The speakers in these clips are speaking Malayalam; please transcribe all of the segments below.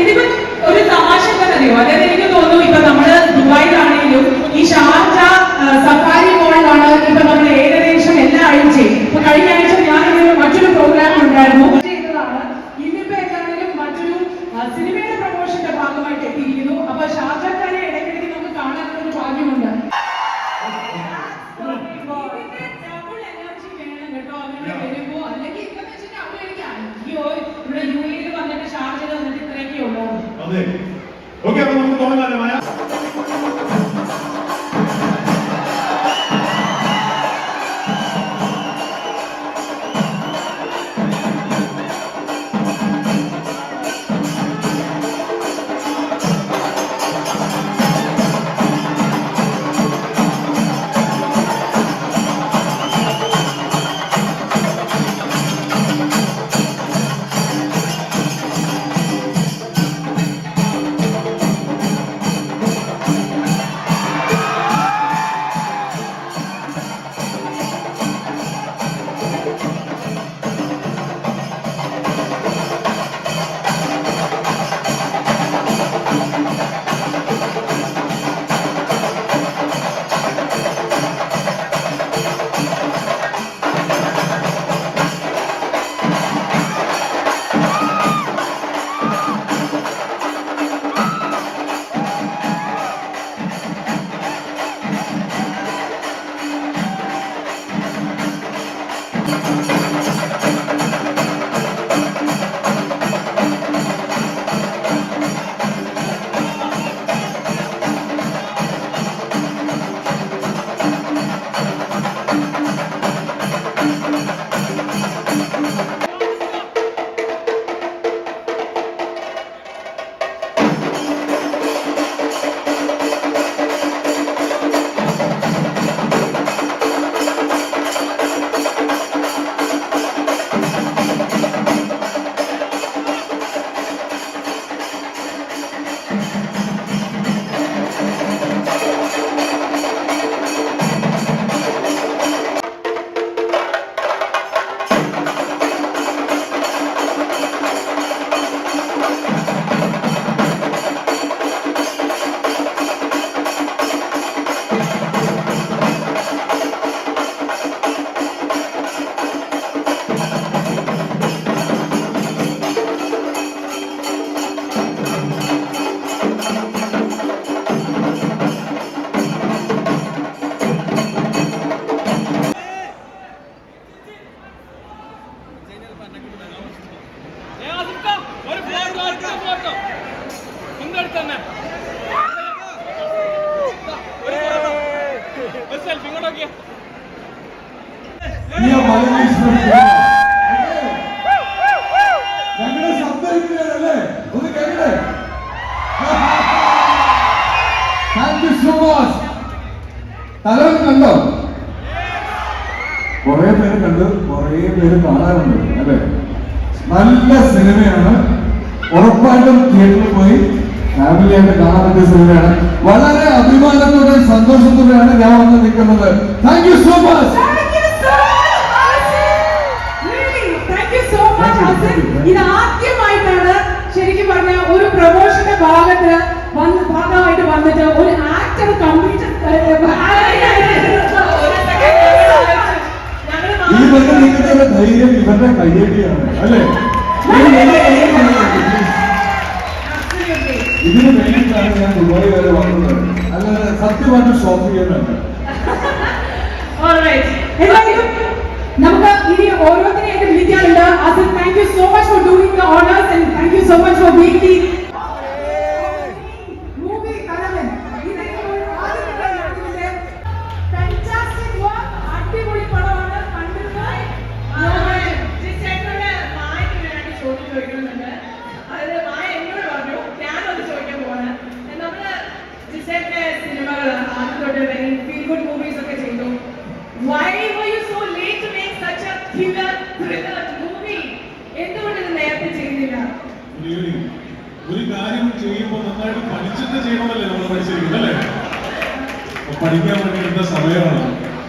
ഇതിപ്പോ ഒരു തമാശ എന്താണെന്നറിയോ? അതായത് എനിക്ക് തോന്നുന്നു ഇപ്പൊ നമ്മള് ദുബായിലാണെങ്കിലും ഈ ഷാർജ സഫാരി മോളിലാണ് ഇപ്പൊ നമ്മൾ ഏകദേശം എല്ലാ ആഴ്ചയും ഇപ്പൊ കഴിഞ്ഞ ആഴ്ച ഞാനൊരു മറ്റൊരു പ്രോഗ്രാം ഉണ്ടായിരുന്നു ചെയ്തതാണ്. ഇന്നിപ്പോ എന്താണെങ്കിലും മറ്റൊരു സിനിമയുടെ പ്രൊമോഷന്റെ ഭാഗമായിട്ട് എത്തിയിരിക്കുന്നു. അപ്പൊ ഷാർജക്കാരെ ഇടയ്ക്കിടയ്ക്ക് നമുക്ക് കാണാനുള്ള ഒരു ഭാഗ്യമുണ്ട്. ഓക്കെ, അപ്പൊ നമുക്ക് തുടങ്ങാല്ലേ മായ? ഞങ്ങളുടെ ശബ്ദല്ലേ ഒന്ന് കേൾക്കട്ടെ. Thank you so much. തലവൻ കണ്ടോ? കുറെ പേര് കണ്ട്, കുറെ പേര് കാണാറുണ്ട് അല്ലേ? നല്ല സിനിമയാണ്. ഉറപ്പായിട്ടും തിയേറ്ററിൽ പോയി ഫാമിലിയായിട്ട് കാണാൻ പറ്റിയ സിനിമയാണ്. വളരെ അഭിമാനത്തോടെ സന്തോഷത്തോടെയാണ് ഞാൻ വന്ന് നിൽക്കുന്നത്. Thank you so much. ഇത് ആദ്യമായിട്ടാണ് ശരിക്കും പറഞ്ഞ ഒരു പ്രൊമോഷന്റെ ഭാഗമായിട്ട് വന്നിട്ട് ഒരു ആക്ടർ കംപ്ലീറ്റ് ഈ നിങ്ങളുടെ ധൈര്യം ഇവരുടെ കയ്യേടിയാണ് അല്ലേ? ഇതിന് വേണ്ടിയിട്ടാണ് ഞാൻ ദുബായ് വരെ വന്നത്, അല്ലാതെ സത്യമായിട്ട് ഷോപ്പ് ചെയ്യാനുണ്ട്. നമുക്ക് ഇനി ഓരോരുത്തരെയായിട്ട് വിളിക്കാനുണ്ട്. Asil, thank you so much for doing the honors and thank you so much for being the movie Kalavan. Fantastic work. അടിപൊളി പടമാണ്. കണ്ടിട്ട് ജിസേട്ടനോട് മായക്ക് ചോദ്യം ചോദിക്കുന്നുണ്ട്. അതായത് മായ എന്നോട് പറഞ്ഞു ഞാനത് ചോദിക്കാൻ പോവാണ്. നമ്മള് ജിസേട്ടന്റെ സിനിമകൾ ആദ്യം തൊട്ട് ഫീൽ ഗുഡ് മൂവീസ് ഒക്കെ ചെയ്തു. Why were you so late to make such a thriller movie? എന്തുകൊണ്ട് ഇത് നേരത്തെ ചെയ്തില്ല? ഒരു കാര്യം ചെയ്യുമ്പോൾ നന്നായിട്ട് പഠിച്ചിട്ട് ചെയ്യണമല്ലേ നമ്മൾ പഠിച്ചിരിക്കുന്നത് അല്ലേ? പഠിക്കാൻ വേണ്ടി എടുത്ത സമയമാണ്.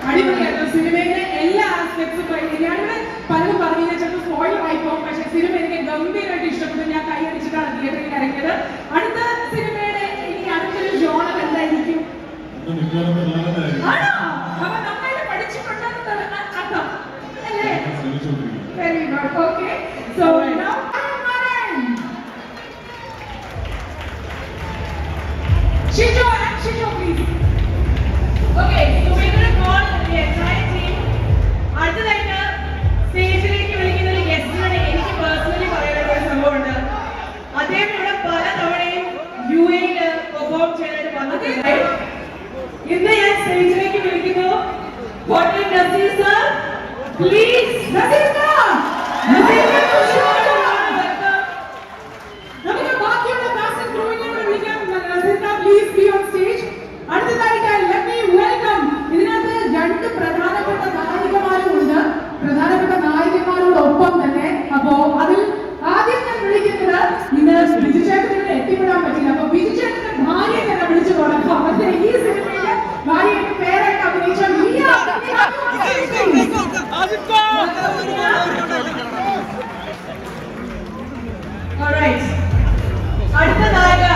അടിപൊളിയായിരുന്നു. സിനിമയിലെ എല്ലാ ആസ്പെക്ട്സും ഞാനിവിടെ പലരും പറഞ്ഞു ചിലപ്പോൾ സ്പോയിലർ ആയിപ്പോകും. പക്ഷെ സിനിമ എനിക്ക് ഗംഭീരമായിട്ട് ഇഷ്ടപ്പെട്ടു. ഞാൻ കൈയടിച്ചിട്ടാണ് തിയേറ്ററിൽ ഇറങ്ങിയത്. ആണോ? അപ്പൊ നന്നായിട്ട് പഠിച്ചിട്ടുണ്ടെന്ന് അർത്ഥം അല്ലേ? Very good. Okay, so now Shijo, please. Okay, so we're going to call the entire team. അടുത്തതായിട്ട് സ്റ്റേജിലേക്ക് വിളിക്കുന്ന ഒരു ഗസ്റ്റിനോട് എനിക്ക് പേഴ്സണലി പറയാനുള്ള ഒരു സംഭവമുണ്ട്. അദ്ദേഹം ഇവിടെ പല തവണയും UAE പെർഫോം ചെയ്യാനായിട്ട് വന്നിട്ടുണ്ട്. ഇന്ന് ഞാൻ സ്റ്റേജിലേക്ക് വിളിക്കുന്നു hotel Naseer sir. Please Naseer sir, നമുക്ക് ബാക്കിയുള്ള കാസ്റ്റ് ആൻഡ് ക്രൂവിനെ വിളിക്കാം. Naseer sir, please be on stage. അടുത്തതായിട്ട് let me welcome, ഇതിനകത്ത് രണ്ട് പ്രധാനപ്പെട്ട നായികമാരുണ്ട്, പ്രധാനപ്പെട്ട നായികമാരോടൊപ്പം തന്നെ. അപ്പോ അതിൽ ആദ്യം ഞാൻ വിളിക്കുന്നത്, ഇന്ന് ബിജു ചേട്ടന് എത്തിപ്പെടാൻ പറ്റില്ല, അപ്പൊ ബിജു ചേട്ടന്റെ ഭാര്യയെ തന്നെ വിളിച്ചു കൊടുക്കാം. അവരുടെ ഈ സിനിമയിലെ ഭാര്യയുടെ പേരായിട്ട് അഭിനയിച്ച മിയ. Alright. അടുത്ത നായിക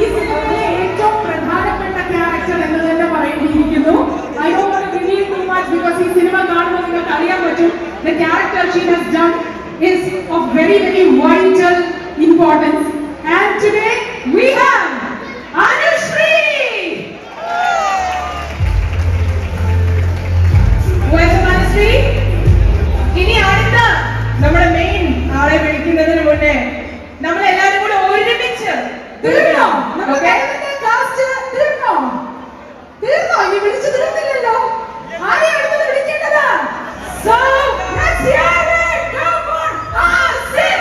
ഈ സിനിമയിലെ ഏറ്റവും പ്രധാനപ്പെട്ട ക്യാരക്ടർ എന്ന് തന്നെ പറയേണ്ടിയിരിക്കുന്നു. I don't want to reveal too much because ഈ സിനിമ കാണുമ്പോൾ നിങ്ങൾക്ക് അറിയാൻ പറ്റും. The character she has done is of very vital importance. And today we have Anushri. Welcome Anushri. ഇനി അടുത്ത നമ്മുടെ മെയിൻ ആളെ വിളിക്കുന്നതിന് മുന്നേ നമ്മൾ എല്ലാവരും കൂടെ ഒരുമിച്ച് തീർന്നോ? തീർന്നോ? ഇനി വിളിച്ചു തീർന്നില്ലല്ലോ. ആരെയും അടുത്തത് വിളിക്കേണ്ടതാ. So let's hear it. Come on. Asif.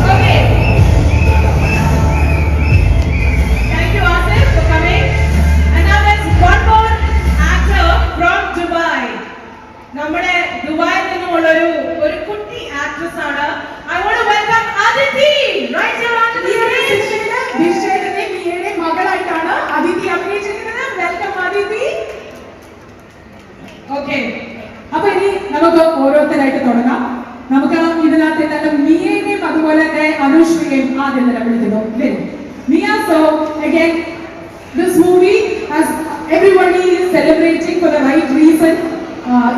Okay. Thank you Asif for coming. And now there's one more actor from Dubai. നമ്മുടെ ദുബായിൽ നിന്നുള്ള ഒരു കുട്ടി ആക്ട്രസ് ആണ്. I want to welcome Aditi. Right here on the stage. ദിശയുടെ മിയയുടെ മകളായിട്ടാണ് അദിതി അഭിനയിച്ചിരിക്കുന്നത്. വെൽക്കം അദിതി. ഓക്കെ, അപ്പൊ ഇനി നമുക്ക് ഓരോരുത്തരായിട്ട് തുടങ്ങാം. നമുക്ക് ഇതിനകത്ത് തന്നെ മിയയെയും അതുപോലെ തന്നെ അനുശ്രീയെയും ആദ്യം തന്നെ വിളിക്കുന്നു. Mia, so again this movie has everybody is celebrating for the right reason.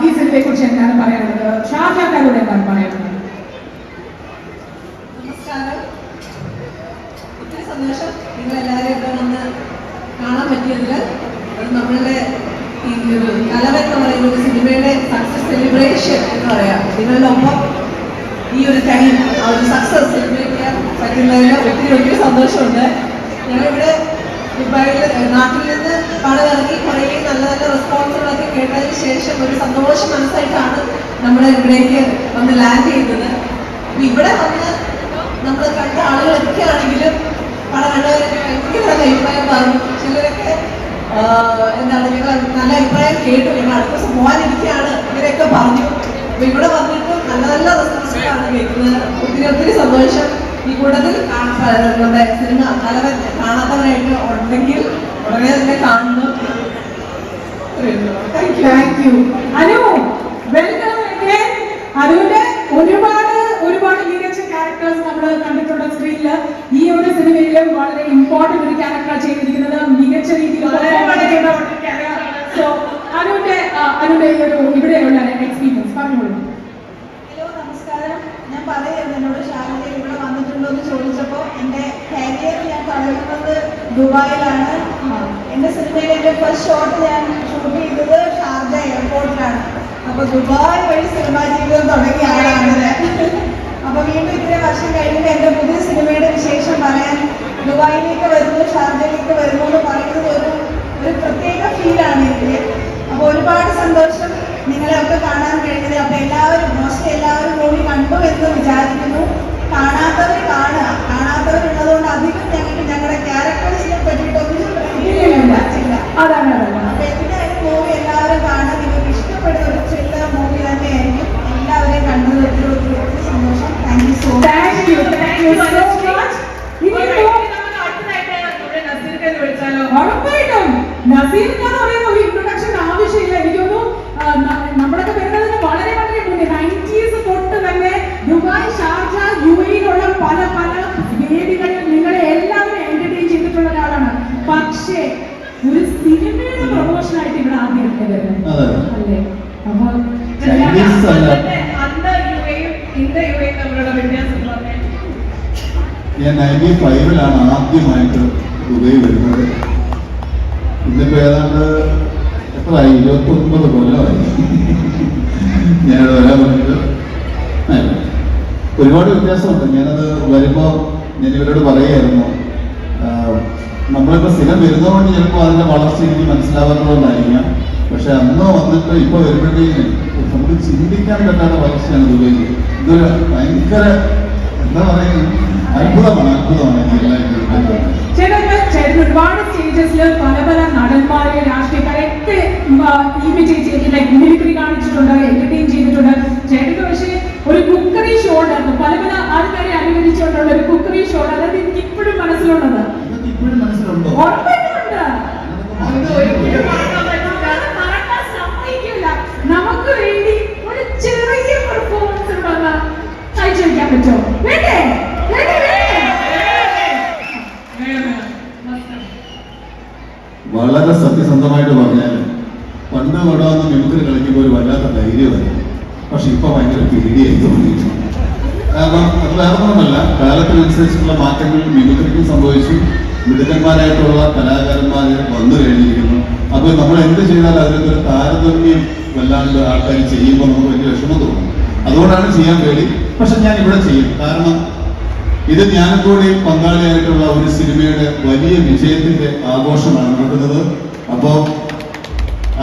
ഈ സിനിമയെ കുറിച്ച് എന്താണ് പറയാനുള്ളത്? ഷാജാക്കാരോട് എന്താണ് പറയാനുള്ളത്? നമസ്കാരം. ഒത്തിരി സന്തോഷം നിങ്ങളെല്ലാവരും ഇവിടെ വന്ന് കാണാൻ പറ്റിയതിൽ. അത് നമ്മളുടെ ഈ ഒരു കലവൻ എന്ന് പറയുന്ന ഒരു സിനിമയുടെ സക്സസ് സെലിബ്രേഷൻ എന്ന് പറയാം. നിങ്ങളുടെ ഒപ്പം ഈ ഒരു ടൈം ആ ഒരു സക്സസ് സെലിബ്രേറ്റ് ചെയ്യാൻ പറ്റുന്നതിൽ ഒത്തിരി സന്തോഷമുണ്ട്. ഞങ്ങളിവിടെ ദുബായിൽ നാട്ടിൽ നിന്ന് പടം ഇറങ്ങി കുറേ നല്ല റെസ്പോൺസുകളൊക്കെ കേട്ടതിന് ശേഷം ഒരു സന്തോഷ മനസ്സായിട്ടാണ് നമ്മൾ ഇവിടേക്ക് വന്ന് ലാൻഡ് ചെയ്തത്. അപ്പൊ ഇവിടെ വന്ന് നമ്മൾ കണ്ട ആളുകളൊക്കെ ആണെങ്കിലും പടം കണ്ടവരൊക്കെ ഭയങ്കര നല്ല അഭിപ്രായം പറഞ്ഞു. ചിലരൊക്കെ എന്താണ് ഞങ്ങൾ നല്ല അഭിപ്രായം കേട്ടു, ഞങ്ങൾ അടുത്ത ദിവസം പോകാനിരിക്കുകയാണ് ഇവരൊക്കെ പറഞ്ഞു. അപ്പൊ ഇവിടെ വന്നിട്ട് നല്ല റെസ്പോൺസുകളാണ് കേൾക്കുന്നത്. ഒത്തിരി സന്തോഷം. ഈ കൂട്ടത്തിൽ നമ്മുടെ സിനിമ കലവൻ കാണാത്തവരായിട്ട് ഉണ്ടെങ്കിൽ ഉടനെ തന്നെ കാണുന്നു. Thank you Anu. Welcome again. അതുകൊണ്ട് ഒരുപാട് മികച്ച ക്യാരക്ടേഴ്സ് നമ്മൾ കണ്ടിട്ടുണ്ട് സ്ക്രീനിൽ. ഈ ഒരു സിനിമയിലും വളരെ ഇമ്പോർട്ടന്റ് ഒരു ക്യാരക്ടർ ചെയ്തിരിക്കുന്നത് മികച്ച രീതിയിൽ. സോ അനുവിന്റെ ഒരു ഇവിടെയുള്ള എക്സ്പീരിയൻസ് പറഞ്ഞോളൂ. ഹലോ, നമസ്കാരം. ഞാൻ പറയുന്നത് എന്നോട് ഷാർജ ഇവിടെ വന്നിട്ടുണ്ടോ എന്ന് ചോദിച്ചപ്പോൾ എൻ്റെ കരിയർ ഞാൻ തുടങ്ങുന്നത് ദുബായിലാണ്. എൻ്റെ സിനിമയിൽ എൻ്റെ ഫസ്റ്റ് ഷോട്ട് ഞാൻ ഷൂട്ട് ചെയ്തത് ഷാർജ എയർപോർട്ടിലാണ്. അപ്പോൾ ദുബായ് വഴി സിനിമാ ജീവിതം തുടങ്ങിയ ആളാണ് ഞാൻ. അപ്പോൾ വീണ്ടും ഇത്രയും വർഷം കഴിഞ്ഞിട്ട് എൻ്റെ പുതിയ സിനിമയുടെ വിശേഷം പറയാൻ ദുബായിലേക്ക് വരുന്നു, ഷാർജയിലേക്ക് വരുന്നു എന്ന് പറയുന്നത് ഒരു പ്രത്യേക ഫീലാണ് എനിക്ക്. അപ്പോൾ ഒരുപാട് സന്തോഷം നിങ്ങളെയൊക്കെ കാണാൻ കഴിഞ്ഞത്. അപ്പോൾ മോസ്റ്റ്ലി എല്ലാവരും മൂവി കണ്ടു എന്ന് വിചാരിക്കുന്നു. കാണാത്തവർ കാണുക. കാണാത്തവരുള്ളതുകൊണ്ട് അധികം ഞങ്ങളുടെ ക്യാരക്ടേഴ്സിനെ പറ്റിയിട്ടൊന്നും പറ്റില്ല. അപ്പോൾ എന്തായാലും മൂവി എല്ലാവരും കാണാൻ നിങ്ങൾക്ക് ഇഷ്ടപ്പെടുന്ന ഒരു ത്രില്ലർ മൂവി തന്നെയായിരിക്കും. എല്ലാവരെയും കണ്ടത് ഒത്തിരി സന്തോഷം. Thank you so much. Thank you വരുന്നത് അതെ. അല്ലേ? അപ്പൊ ചൈനീസ് അല്ല. അന്ന് യുഎയും ഇന്ത്യ യുഎയും തമ്മിലുള്ള വ്യത്യാസം എന്ന് പറഞ്ഞാൽ ഞാൻ 95-ലാണ് ആദ്യമായിട്ട് ദുബൈ വരുന്നത്. ഇന്നിപ്പോ ഏതാണ്ട് എത്രയായി, 29 കൊല്ലമായി ഞാനിവിടെ വരാൻ പറഞ്ഞിട്ട്. ഒരുപാട് വ്യത്യാസമുണ്ട്. ഞാനത് വരുമ്പോൾ ഞാൻ ഇവരോട് പറയുമായിരുന്നു, നമ്മളിപ്പോൾ സ്ഥിരം വരുന്നതുകൊണ്ട് ചിലപ്പോൾ അതിൻ്റെ വളർച്ച എനിക്ക് മനസ്സിലാവാത്തതുകൊണ്ടായിരിക്കാം. പക്ഷെ അന്ന് വന്നിട്ട് ഇപ്പോൾ വരുമ്പോഴത്തേക്കും നമുക്ക് ചിന്തിക്കാൻ പറ്റാത്ത വളർച്ചയാണ് ദുബൈയിൽ. ഇതൊരു ഭയങ്കര എന്താ പറയുന്നത്, അത്ഭുതമാണ് ചേട്ടൻ ഒരുപാട് സ്റ്റേജസിൽ പല പല നടന്മാരെ രാഷ്ട്രീയക്കാരൊക്കെ ഇമിറ്റേറ്റ് ചെയ്ത് ലൈക് മിമിക്രി കാണിച്ചിട്ടുണ്ട്, എന്റർടൈൻ ചെയ്തിട്ടുണ്ട്. ചേട്ടന് പക്ഷേ ഒരു കുക്കറി ഷോ ഉണ്ടായിരുന്നു, പല പല ആൾക്കാരെ അനുകരിച്ചുകൊണ്ടുള്ള ഒരു കുക്കറി ഷോ. അതായത് എനിക്ക് ഇപ്പോഴും മനസ്സിലുള്ളത് ഉറപ്പായിട്ടുണ്ട്. നമുക്ക് വേണ്ടി ഒരു ചെറിയ പെർഫോമൻസ് ഉണ്ടെന്ന് കാഴ്ചവെക്കാൻ പറ്റുമോ? വേണ്ടേ? വളരെ സത്യസന്ധമായിട്ട് പറഞ്ഞാൽ പണ്ട് ഇവിടെ വന്ന് മിമിക്രി കളിക്കുമ്പോൾ ഒരു വല്ലാത്ത ധൈര്യമായിരുന്നു. പക്ഷെ ഇപ്പൊ ഭയങ്കര പേടിയായി തോന്നിയിട്ടുണ്ട്. കാരണം അത് വേറെ ഒന്നുമല്ല, കാലത്തിനനുസരിച്ചുള്ള മാറ്റങ്ങൾ മിമിക്രിക്കും സംഭവിച്ചു. മിടുക്കന്മാരായിട്ടുള്ള കലാകാരന്മാർ വന്നു കഴിഞ്ഞിരിക്കുന്നു. അപ്പൊ നമ്മൾ എന്ത് ചെയ്താലും അതിനൊരു താരതമ്യം വല്ലാണ്ട് ആൾക്കാർ ചെയ്യുമ്പോൾ നമുക്ക് വലിയ വിഷമം തോന്നും. അതുകൊണ്ടാണ് ചെയ്യാൻ പേടി. പക്ഷെ ഞാൻ ഇവിടെ ചെയ്യും. കാരണം ഇത് ഞാനും കൂടി പങ്കാളിയായിട്ടുള്ള ഒരു സിനിമയുടെ വലിയ വിജയത്തിന്റെ ആഘോഷമാണ് നടക്കുന്നത്. അപ്പോൾ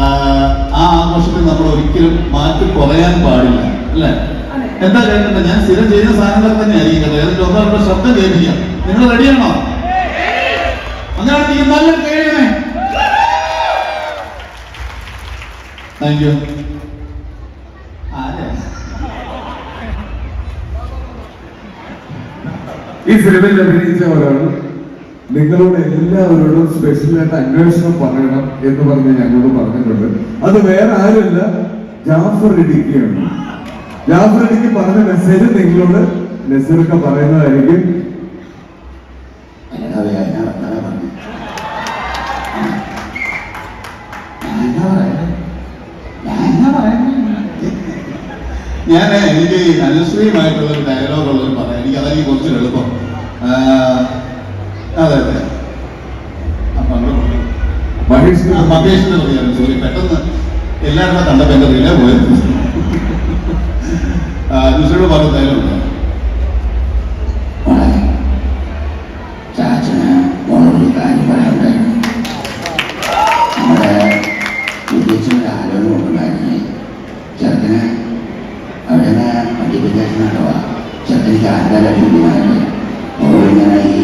ആ ആഘോഷത്തിൽ നമ്മൾ ഒരിക്കലും മാറ്റി കുറയാൻ പാടില്ല, അല്ലേ? എന്താ കേൾക്കണ്ട, ഞാൻ സ്ഥിരം ചെയ്യുന്ന സാധനങ്ങൾ തന്നെ ആയിരിക്കട്ടെ. ഏതെങ്കിലും ഒന്നാളുടെ ശബ്ദം കേൾപ്പിക്കാം. നിങ്ങൾ റെഡിയാണോ? അങ്ങനെയാണെങ്കിൽ നല്ല കേൾക്കണേ. Thank you. ഈ സിനിമയിൽ അഭിനയിച്ച ഒരാൾ നിങ്ങളോട് എല്ലാവരോടും സ്പെഷ്യലായിട്ട് അന്വേഷണം പറയണം എന്ന് പറഞ്ഞ് ഞങ്ങളോട് പറഞ്ഞിട്ടുണ്ട്. അത് വേറെ ആരുമല്ല, ജാഫർ ഇടുക്കിയാണ്. ജാഫർ ഇടുക്കി പറഞ്ഞ മെസ്സേജ് നിങ്ങളോട് നസീറൊക്കെ പറയുന്നതായിരിക്കും. ഞാൻ എനിക്ക് അനുശ്രീയുമായിട്ടുള്ള ഒരു ഡയലോഗ് ഉള്ളവർ പറയാം. എനിക്ക് അതായിരിക്കും കുറച്ചൊരു എളുപ്പം. അതെ അതെ, മഹേഷിന്റെ പറയാം. സോറി, പെട്ടെന്ന് എല്ലാവരും കണ്ടപ്പോ എന്റെ റിലേ പോയത്. അനുശ്രീയോട് പറഞ്ഞ ഡയലോഗ് ചെറുക്കന് അവിടെ മൾട്ടിപ്ലിക്കേഷനായിട്ടോ ചെറുക്കനിക്ക് ആൾക്കാരെ ഇങ്ങനെ ഈ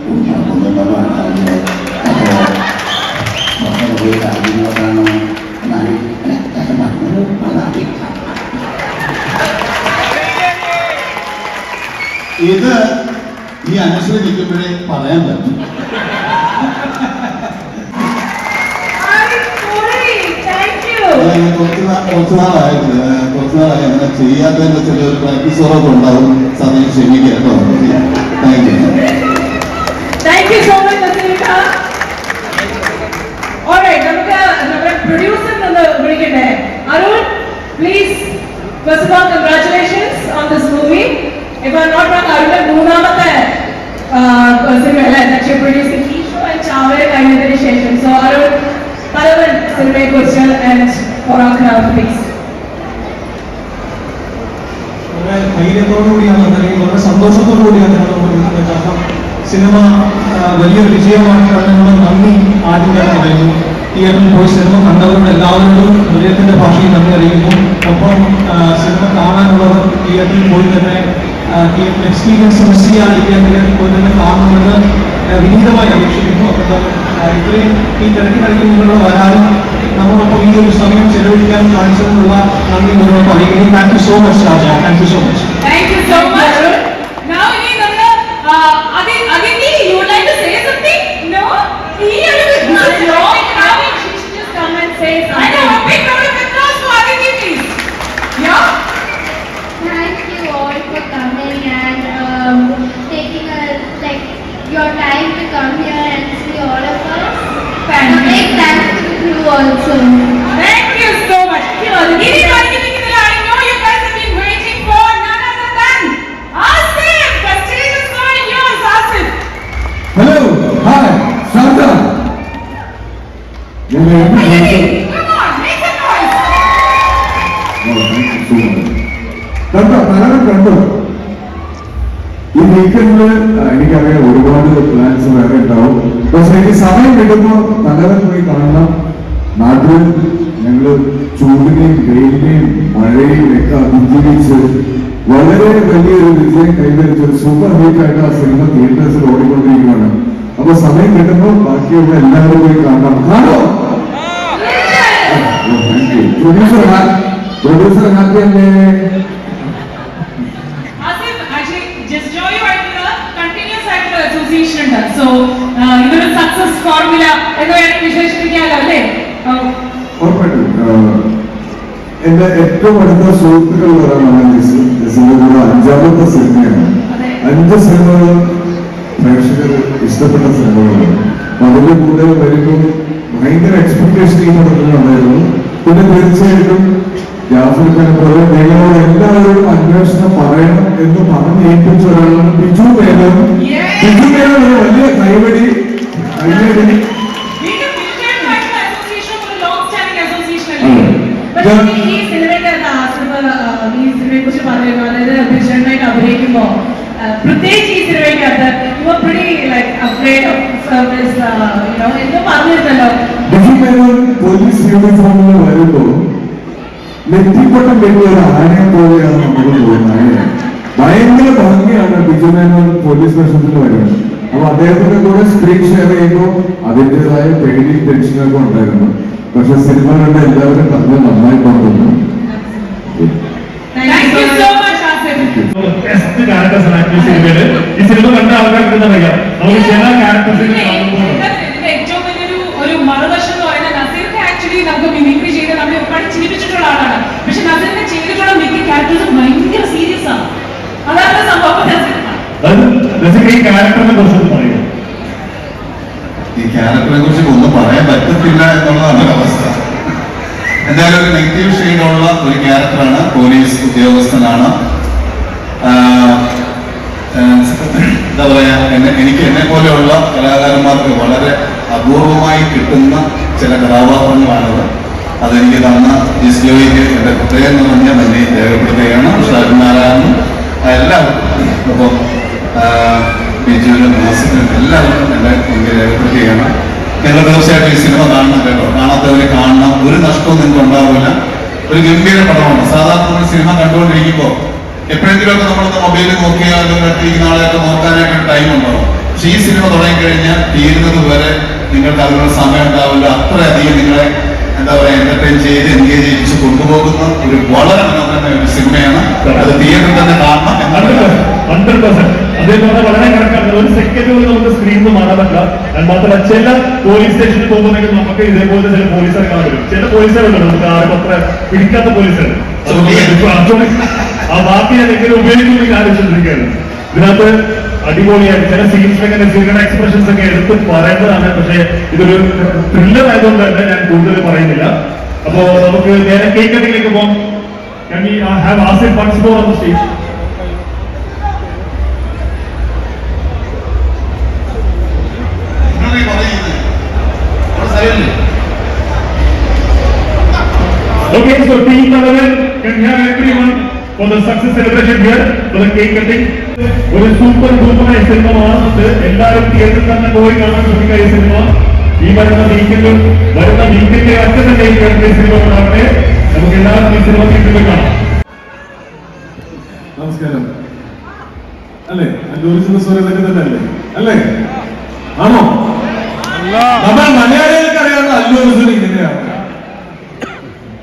കുടുംബങ്ങളോ പോയി കാര്യങ്ങളൊക്കെയാണോ ഇത് ഈ അനുശ്രീ നിൽക്കുമ്പോഴേ പറയാൻ പറ്റും. കുറച്ച് നാളായി അങ്ങനെ ചെയ്യാത്തതിന്റെ ചെറിയൊരു പ്രാക്ടീസ് കുറവൊക്കെ ഉണ്ടാവും. സമയം ക്ഷമിക്കുക കേട്ടോ. Thank you. Thank you so much, Nasirika. All right, നമുക്ക് നമ്മുടെ പ്രൊഡ്യൂസർ ഒന്ന് വിളിക്കട്ടെ. Arun, please, first of all, congratulations on this movie. If I'm not wrong, Arun's മൂന്നാമത്തെ സിനിമയല്ലേ ദക്ഷ പ്രൊഡ്യൂസിംഗ് ഈ ഷോ ആൻഡ് ചാവലെ കഴിഞ്ഞതിന് ശേഷം. So Arun, പലവൻ സിനിമയെ കുറിച്ച് and for our crowd, please. വളരെ ധൈര്യത്തോടുകൂടിയാണ്, അല്ലെങ്കിൽ വളരെ സന്തോഷത്തോടു കൂടിയാണ് ഞങ്ങൾ പറയുന്നത്. കാരണം സിനിമ വലിയൊരു വിജയമായിട്ടാണ് നമ്മൾ നന്ദി ആദ്യം തന്നെ കഴിഞ്ഞു. തിയേറ്ററിൽ പോയി സിനിമ കണ്ടവരുടെ എല്ലാവരോടും ഹൃദയത്തിന്റെ ഭാഷയിൽ നന്ദി അറിയിക്കുന്നു. ഒപ്പം സിനിമ കാണാനുള്ളവർ തിയേറ്ററിൽ പോയി തന്നെ തിയേറ്റർ എക്സ്പീരിയൻസ് മിസ് ചെയ്യാതിരിക്കാൻ തിയേറ്ററിൽ പോയി തന്നെ കാണണമെന്ന് വിനീതമായി അപേക്ഷിക്കുന്നു. അപ്പം ഇത്രയും ഈ തിരക്കിനിടയ്ക്ക് നിങ്ങളുടെ വരാനും നമ്മളൊപ്പം ഈ ഒരു സമയം ചെലവഴിക്കാൻ കാണിച്ചതിനുള്ള നന്ദി മുന്നോട്ട് അറിയിക്കുന്നു. Thank you so much Raja. Thank you so much. Thank you so much. Now ഇനി നമ്മൾ Aditi, you would like to say something? No? This is long crowd. She should just come and say something. I know, a big round of applause for Aditi, please. Yeah? Thank you all for coming and taking your time to come here and see all of us. Thank you. Big thanks to you also. കണ്ടു. ഈ വീക്കെൻഡില് എനിക്കറിയാം ഒരുപാട് പ്ലാൻസ് വേറെ ഉണ്ടാവും. പക്ഷെ എനിക്ക് സമയം കിട്ടുമ്പോൾ തലവൻ പോയി കാണണം. നാട്ടിൽ ഞങ്ങള് ചൂടിനെയും വെയിലിനെയും മഴയും ഒക്കെ അതിജീവിച്ച് വളരെ വലിയൊരു വിജയം കൈവരിച്ച ഒരു സൂപ്പർ ഹിറ്റായിട്ട് ആ സിനിമ തിയേറ്റേഴ്സിൽ ഓടിക്കൊണ്ടിരിക്കുകയാണ്. അപ്പൊ സമയം കിട്ടുമ്പോൾ ബാക്കിയുള്ള എല്ലാവരും പോയി കാണണം. കാണോ? പ്രൊഡ്യൂസർ ഹാപ്പി അല്ലേ? സോ ഇതൊരു സക്സസ് ഫോർമുല എന്ന് വേണമെങ്കിൽ വിശേഷിപ്പിക്കാമല്ലോ അല്ലേ? ഉറപ്പായിട്ടും എന്റെ ഏറ്റവും അടുത്ത സുഹൃത്തുക്കൾ ഒരാളാണ് ജിസിന്റെ കൂടെ 5ാമത്തെ സിനിമയാണ്. 5 സിനിമകളും പ്രേക്ഷകർ ഇഷ്ടപ്പെട്ട സിനിമകളാണ്. അതിന്റെ കൂടെ വരുമ്പോൾ ഭയങ്കര എക്സ്പെക്ടേഷൻ ഈ പടത്തിലുണ്ടായിരുന്നു. പിന്നെ തീർച്ചയായിട്ടും ജാഫർ ഖാൻ പോലെ നിങ്ങളോട് എല്ലാവരും അന്വേഷണം പറയണം എന്ന് പറഞ്ഞ് ഏൽപ്പിച്ച ഒരാളാണ് ബിജു മേനോൻ. ബിജു മേനോൻ ഒരു വലിയ കൈവടി ഈ സിനിമയെ കുറിച്ച് പറയുമ്പോൾ അതായത് ബിജുമായിട്ട് അഭിനയിക്കുമ്പോ പ്രത്യേകിച്ച് ഈ സിനിമയ്ക്കകത്ത് എന്തോ പറഞ്ഞിരുന്നല്ലോ. ബിജു മേനോൻ പോലീസ് യൂണിഫോമിൽ വരുമ്പോ നെറ്റിപ്പട്ടം വലിയ ഒരു ആനയെ പോലെയാണ് നമുക്ക് തോന്നുന്നത്. ഭയങ്കര ഭംഗിയാണ് ബിജു മേനോൻ പോലീസ് വേഷത്തിൽ വരുന്നത്. അപ്പൊ അദ്ദേഹത്തിന്റെ കൂടെ സ്ക്രീൻ ഷെയർ ചെയ്യുമ്പോൾ അതിൻ്റെതായ പേടിയും ടെൻഷനൊക്കെ ഉണ്ടായിരുന്നു. പക്ഷെ സിനിമ കണ്ട എല്ലാവരും പറഞ്ഞ് നന്നായി കൊണ്ടുവന്നു. ബെസ്റ്റ് ക്യാരക്ടേഴ്സ് ആണ് ഈ സിനിമയില്. ഈ സിനിമ കണ്ട ആൾക്കാർക്ക് അറിയാം നമുക്ക് ചില ക്യാരക്ടേഴ്സിനെ ഏറ്റവും വലിയൊരു മറുവശം എന്ന് പറയുന്നത് നസീറിനെ ആക്ച്വലി നമുക്ക് മിമിക്രി ചെയ്ത് നമ്മളെ ഒരുപാട് ചിരിപ്പിച്ചിട്ടുള്ള ആളാണ്. പക്ഷെ നസീറിനെ ചെയ്തിട്ടുള്ള മിക്ക ക്യാരക്ടേഴ്സും ഭയങ്കര സീരിയസ് ആണ്. അതാണ് സംഭവം. ഈ ക്യാരക്ടറിനെ കുറിച്ച് പറയുക. ഈ ക്യാരക്ടറിനെ കുറിച്ച് ഒന്നും പറയാൻ പറ്റത്തില്ല എന്നുള്ളതാണ് അവസ്ഥ. എന്തായാലും ഒരു നെഗറ്റീവ് ഷെയ്ഡുള്ള ഒരു ക്യാരക്ടറാണ്. പോലീസ് ഉദ്യോഗസ്ഥനാണ്. എന്താ പറയാ, എനിക്ക് എന്നെ പോലെയുള്ള കലാകാരന്മാർക്ക് വളരെ അപൂർവമായി കിട്ടുന്ന ചില കഥാപാത്രങ്ങളാണത്. അതെനിക്ക് തന്ന ജിസ്ലോയ്ക്ക് എന്റെ ഹൃദയം നിറഞ്ഞ നന്ദി രേഖപ്പെടുത്തുകയാണ്. നാരായണനും എല്ലാവർക്കും, അപ്പം ബിജുവിനും നാസിനും എല്ലാവർക്കും എന്റെ നന്ദി രേഖപ്പെടുത്തുകയാണ്. നിങ്ങൾ തീർച്ചയായിട്ടും ഈ സിനിമ കാണണം കേട്ടോ. കാണാത്തവരെ കാണണം. ഒരു നഷ്ടവും നിങ്ങൾക്ക് ഉണ്ടാവില്ല. ഒരു ഗംഭീര പടമാണ്. സാധാരണ നമ്മൾ സിനിമ കണ്ടുകൊണ്ടിരിക്കുമ്പോൾ എപ്പോഴെങ്കിലുമൊക്കെ നമ്മളൊന്ന് മൊബൈലിൽ നോക്കിയോ അല്ലെങ്കിൽ നാളെയൊക്കെ നോക്കാനായിട്ട് ടൈം ഉണ്ടാവും. പക്ഷെ ഈ സിനിമ തുടങ്ങിക്കഴിഞ്ഞാൽ തീരുന്നത് വരെ നിങ്ങൾക്ക് അതിനുള്ള സമയം ഉണ്ടാവില്ല. അത്രയധികം നിങ്ങളെ എന്താ പറയാ എന്റർടൈൻ ചെയ്ത് എൻഗേജ് ചെയ്യിച്ച് കൊണ്ടുപോകുന്ന ഒരു വളരെ മനോഹരമായ ഒരു സിനിമയാണ്. അത് തിയേറ്ററിൽ തന്നെ കാണണം. 100%. അതേപോലെ വളരെ കണക്കാണ്. ഒരു സെക്കൻഡ് പോലും നമുക്ക് സ്ക്രീനിൽ നിന്ന് മാറാൻ പറ്റില്ല. മാത്രമല്ല ചില പോലീസ് സ്റ്റേഷനിൽ പോകുമ്പോഴേക്കും നമുക്ക് ഇതേപോലെ ചില പോലീസുകാർ കാണാൻ പറ്റും. ചില പോലീസുകാരുണ്ട് നമുക്ക് ആരും അത്ര പിടിക്കാത്ത പോലീസുകാർ. ആ ബാക്കി ഞാൻ എങ്ങനെ ഉപയോഗിക്കുമെന്ന് ആലോചിച്ചിരിക്കുകയാണ്. ഇതിനകത്ത് അടിപൊളിയായിട്ട് ചില സീൻസിലൊക്കെ നസീറിന്റെ എക്സ്പ്രഷൻസ് ഒക്കെ എടുത്ത് പറയേണ്ടതാണ്. പക്ഷേ ഇതൊരു ത്രില്ലർ ആയതുകൊണ്ട് തന്നെ ഞാൻ കൂടുതൽ പറയുന്നില്ല. അപ്പോ നമുക്ക് നേരെ കേക്ക് കട്ടിങ്ങിലേക്ക് പോകാം. Can we have Asif once more on the stage? Okay, so team Talavan, can we have everyone for the success celebration here, for the cake cutting? ഒരു സൂപ്പർ ഡൂപ്പറായ സിനിമ കാണുന്നുണ്ട്. എല്ലാവരും തിയേറ്ററിൽ തന്നെ പോയി കാണാൻ ശ്രമിക്കുക ഈ സിനിമ. ഈ വരുന്ന വീക്കെൻഡ് അച്ഛൻ തന്നെ ഈ സിനിമ കാണട്ടെ. നമുക്ക് എല്ലാവർക്കും ഈ സിനിമ തിയേറ്ററിൽ കാണാം. നമസ്കാരം. അല്ലേ ഒറിജിനൽ സ്റ്റോറി ഇതൊക്കെ തന്നെ അല്ലേ? അല്ലേ? ആണോ? നമ്മൾ മലയാളികൾക്ക് അറിയാവുന്ന അല്ലു അർജുൻ ഇങ്ങനെയാണ്.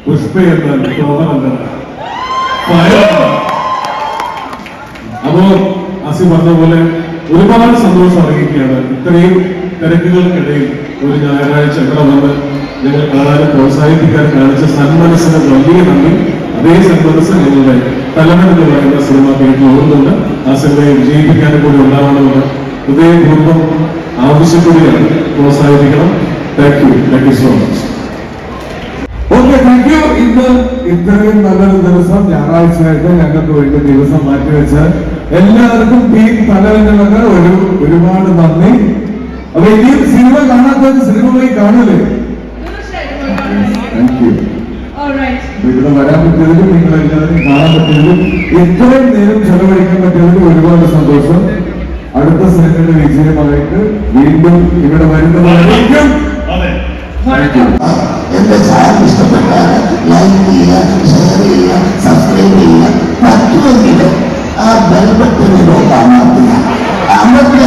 പുഷ്പ എന്താണ് അപ്പോ അസി പറഞ്ഞ പോലെ ഒരുപാട് സന്തോഷം അറിയിക്കുകയാണ്. ഇത്രയും തിരക്കുകൾക്കിടയിൽ ഒരു ഞായറാഴ്ച ഇവിടെ വന്ന് ഞങ്ങൾ കാണാനും പ്രോത്സാഹിപ്പിക്കാൻ കാണിച്ച സന്മനസ്സിന് വലിയ നന്ദി. അതേ സന്മനസ് ഞങ്ങളുടെ തലവൻ എന്ന് പറയുന്ന സിനിമ കേട്ട് ഓർന്നുണ്ട്. ആ സിനിമയെ വിജയിപ്പിക്കാനും കൂടി ഉണ്ടാവണമെന്ന് ഹൃദയപൂർവ്വം ആവശ്യപ്പെടുകയാണ്. പ്രോത്സാഹിപ്പിക്കണം. Thank you so much. Okay, thank you. ഇന്ന് ഇത്രയും നല്ലൊരു ദിവസം ഞായറാഴ്ചയായിട്ട് ഞങ്ങൾക്ക് വേണ്ടി ദിവസം മാറ്റിവെച്ച എല്ലാവർക്കും ടീം തലവനുള്ളത് ഒരുപാട് നന്ദി. അപ്പൊ ഇനിയും സിനിമ കാണാത്തവര് സിനിമ പോയി കാണൂലേ? Thank you. ഇവിടെ വരാൻ പറ്റിയതിലും നിങ്ങളെല്ലാവരും കാണാൻ പറ്റിയതിലും ഇത്രയും നേരം ചെലവഴിക്കാൻ പറ്റിയതിൽ ഒരുപാട് സന്തോഷം. അടുത്ത സിനിമയുടെ വിജയമായിട്ട് വീണ്ടും ഇവിടെ വരുന്നതായിരിക്കും. എന്റെ ചാനൽ ഇഷ്ടപ്പെട്ടാൽ ലൈക്ക് ചെയ്യുക, ഷെയർ ചെയ്യുക, സബ്സ്ക്രൈബ് ചെയ്യുക. പറ്റുമെങ്കിൽ ആ ബെൽ ബട്ടണിലോ അമർത്തുക.